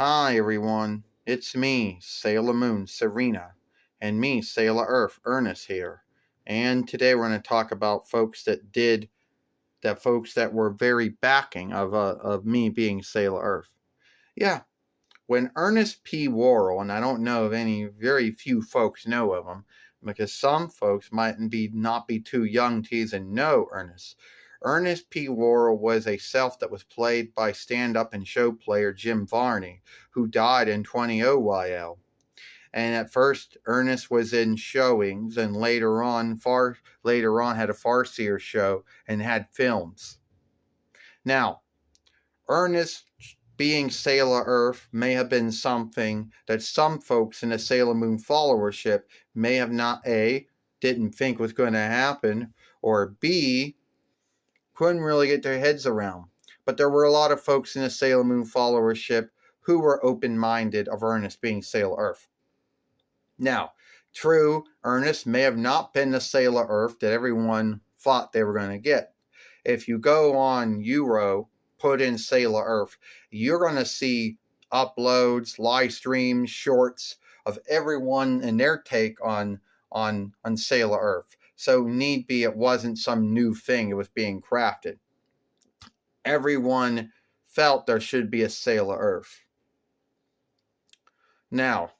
Hi everyone, it's me, Sailor Moon, Serena, and me, Sailor Earth, Ernest here. And today we're going to talk about folks that were very backing of me being Sailor Earth. Yeah, when Ernest P. Worrell, and I don't know of any, very few folks know of him, because some folks might not be too young to even know Ernest. Ernest P. Worrell was a self that was played by stand-up and show player Jim Varney, who died in 20 OYL. And at first, Ernest was in showings, and later on had a farcier show and had films. Now, Ernest being Sailor Earth may have been something that some folks in the Sailor Moon followership may have not A, didn't think was going to happen, or B, couldn't really get their heads around. But there were a lot of folks in the Sailor Moon followership who were open-minded of Ernest being Sailor Earth. Now, true, Ernest may have not been the Sailor Earth that everyone thought they were going to get. If you go on Euro, put in Sailor Earth, you're going to see uploads, live streams, shorts of everyone and their take on Sailor Earth. So need be it wasn't some new thing, it was being crafted. Everyone felt there should be a Sailor Earth. Now,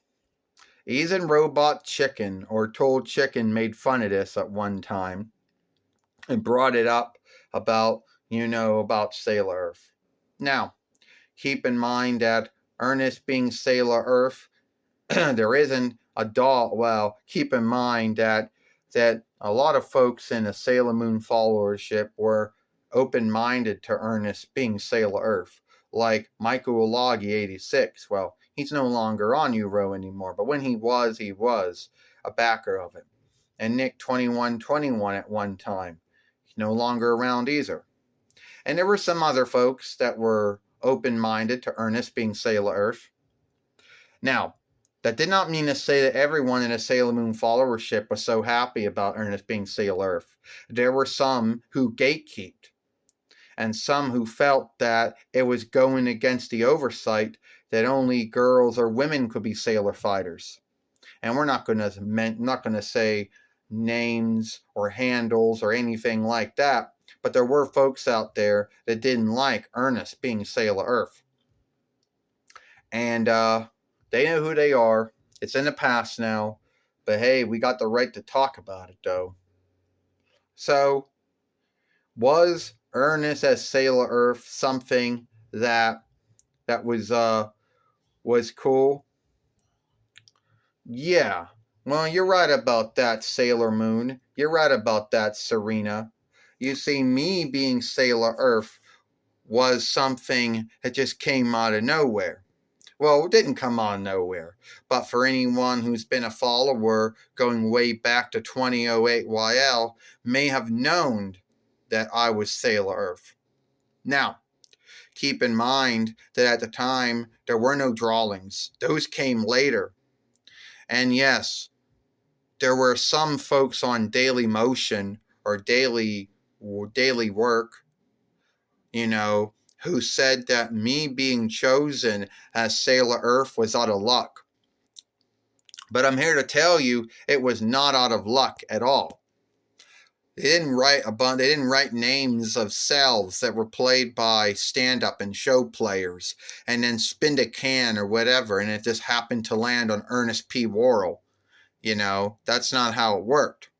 even Robot Chicken or Told Chicken made fun of this at one time and brought it up about Sailor Earth. Now, keep in mind that Ernest being Sailor Earth, there isn't a doll. Well, keep in mind that a lot of folks in the Sailor Moon followership were open-minded to Ernest being Sailor Earth, like Michael Olagi 86. Well, he's no longer on Euro anymore, but when he was a backer of it. And Nick 2121 at one time. He's no longer around either. And there were some other folks that were open-minded to Ernest being Sailor Earth. Now, that did not mean to say that everyone in a Sailor Moon followership was so happy about Ernest being Sailor Earth. There were some who gatekeeped, and some who felt that it was going against the oversight that only girls or women could be sailor fighters. And we're not going to say names or handles or anything like that, but there were folks out there that didn't like Ernest being Sailor Earth. And they know who they are. It's in the past now. But hey, we got the right to talk about it, though. So, was Ernest as Sailor Earth something that was cool? Yeah. Well, you're right about that, Sailor Moon. You're right about that, Serena. You see, me being Sailor Earth was something that just came out of nowhere. Well, it didn't come out of nowhere, but for anyone who's been a follower going way back to 2008 YL may have known that I was Sailor Earth. Now, keep in mind that at the time, there were no drawings. Those came later. And yes, there were some folks on Daily Motion or Daily Work, who said that me being chosen as Sailor Earth was out of luck. But I'm here to tell you it was not out of luck at all. They didn't write names of selves that were played by stand-up and show players and then spin a can or whatever, and it just happened to land on Ernest P. Worrell. That's not how it worked.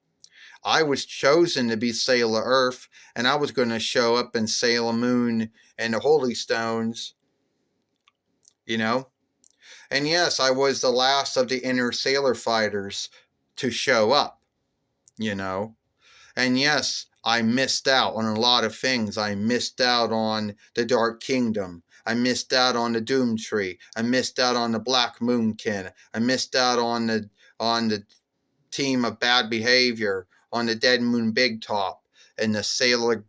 I was chosen to be Sailor Earth, and I was going to show up in Sailor Moon and the Holy Stones, And yes, I was the last of the inner Sailor fighters to show up, And yes, I missed out on a lot of things. I missed out on the Dark Kingdom. I missed out on the Doom Tree. I missed out on the Black Moonkin. I missed out on the team of Bad Behavior, on the Dead Moon Big Top, and the Sailor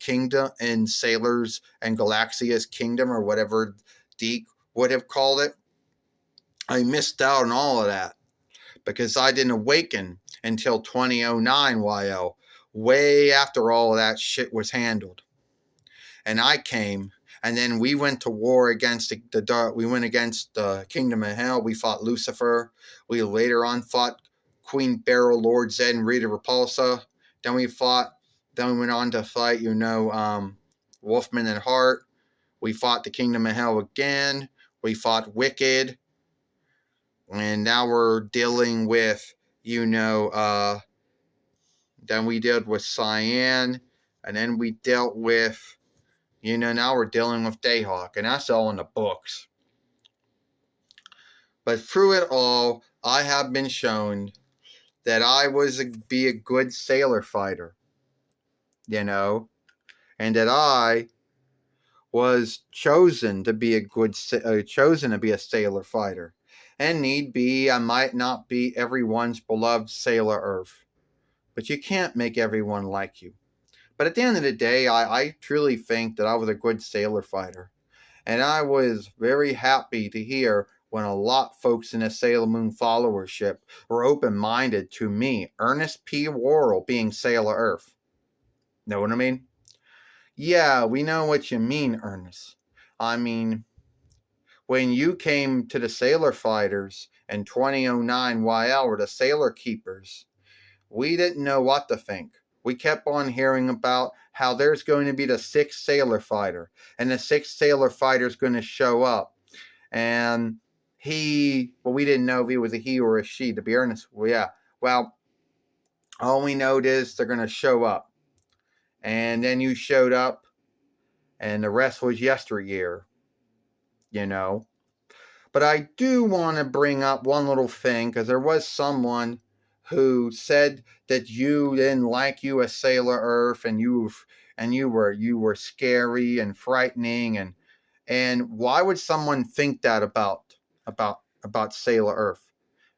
Kingdom, and Sailors and Galaxia's Kingdom, or whatever Deke would have called it. I missed out on all of that because I didn't awaken until 2009 YL, way after all of that shit was handled. And I came, And then we went to war against the dark. We went against the Kingdom of Hell. We fought Lucifer. We later on fought Queen Beryl, Lord Zed, and Rita Repulsa. Then we went on to fight, Wolfman and Hart. We fought the Kingdom of Hell again. We fought Wicked. And now we're dealing with, then we dealt with Cyan. And then we dealt with, now we're dealing with Dayhawk. And that's all in the books. But through it all, I have been shown that I be a good sailor fighter. And that I was chosen to be a sailor fighter. And need be, I might not be everyone's beloved Sailor Earth. But you can't make everyone like you. But at the end of the day, I truly think that I was a good sailor fighter. And I was very happy to hear when a lot of folks in the Sailor Moon followership were open-minded to me, Ernest P. Worrell, being Sailor Earth. Know what I mean? Yeah, we know what you mean, Ernest. I mean, when you came to the Sailor Fighters in 2009 YL, or the Sailor Keepers, we didn't know what to think. We kept on hearing about how there's going to be the 6th Sailor Fighter, and the 6th Sailor Fighter is going to show up. And we didn't know if he was a he or a she, to be honest. Well, all we know is they're going to show up. And then you showed up, and the rest was yesteryear, But I do want to bring up one little thing, because there was someone who said that you didn't like you as Sailor Earth, and you were scary and frightening, and why would someone think that about Sailor Earth?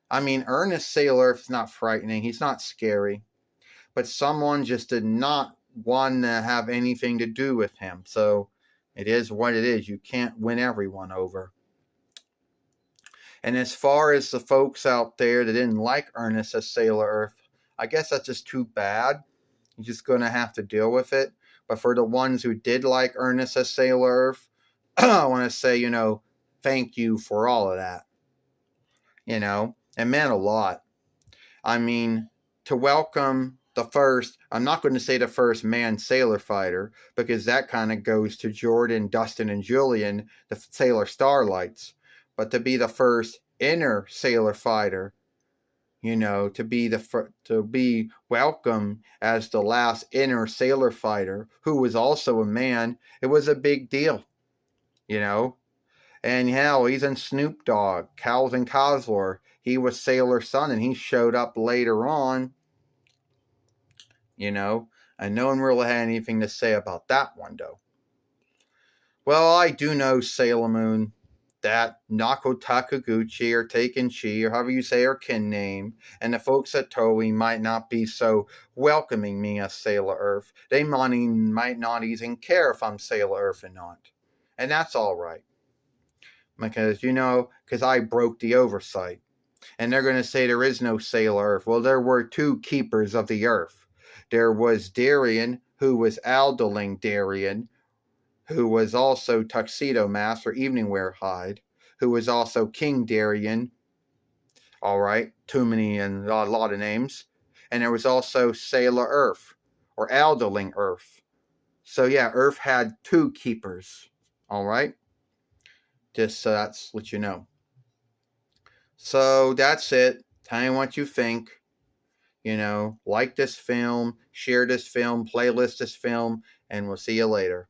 I mean, Ernest Sailor Earth is not frightening. He's not scary, but someone just did not want to have anything to do with him. So it is what it is. You can't win everyone over. And as far as the folks out there that didn't like Ernest as Sailor Earth, I guess that's just too bad. You're just going to have to deal with it. But for the ones who did like Ernest as Sailor Earth, I want to say, thank you for all of that. It meant a lot. I mean, to welcome the first, I'm not going to say the first man sailor fighter, because that kind of goes to Jordan, Dustin, and Julian, the Sailor Starlights. But to be the first inner sailor fighter, to be welcome as the last inner sailor fighter, who was also a man, it was a big deal, And hell, he's in Snoop Dogg, Calvin Cosler. He was Sailor Sun, and he showed up later on, and no one really had anything to say about that one, though. Well, I do know, Sailor Moon, that Nako Takaguchi or Takenchi, or however you say her kin name, and the folks at Toei might not be so welcoming me as Sailor Earth. They might not even care if I'm Sailor Earth or not. And that's all right. Because I broke the oversight. And they're going to say there is no Sailor Earth. Well, there were 2 keepers of the Earth. There was Darien, who was Aldeling Darien, who was also Tuxedo Mask or Evening Wear Hide, who was also King Darien. All right, too many and a lot of names. And there was also Sailor Earth, or Aldeling Earth. So yeah, Earth had 2 keepers. All right, just so that's what you know. So that's it. Tell me what you think. Like this film, share this film, playlist this film, and we'll see you later.